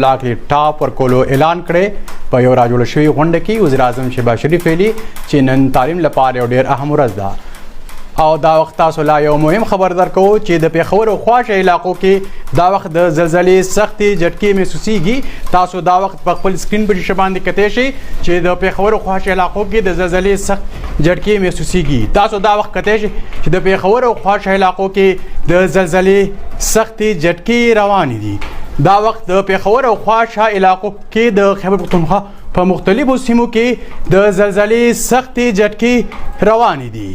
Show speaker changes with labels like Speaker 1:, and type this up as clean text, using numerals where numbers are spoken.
Speaker 1: لاک ټاپ ورکولو اعلان کړی په یو راجوړ شوي غونډه کې وزیر اعظم شهباز شریف ویلي چې نن تعلیم لپاره یو ډېر اهم ورځ ده او دا وخت تاسو لا یو مهم خبر درکو چې د پیښور او خواشه علاقو کې دا وخت د زلزلې سختې جټکې محسوسیږي. تاسو دا وخت په خپل سکرین په شیشه باندې کتئ شئ چې د پیښور او خواشه علاقو کې د زلزلې سخت جټکې محسوسیږي. تاسو دا وخت کتئ شئ چې د پیښور او خواشه علاقو کې د زلزلې سختې جټکې روانې دي. دا وخت د پیښور او خواشه علاقو کې د خیبر پښتونخوا په مختلفو سیمو کې د زلزلې سختې جټکې روانې دي.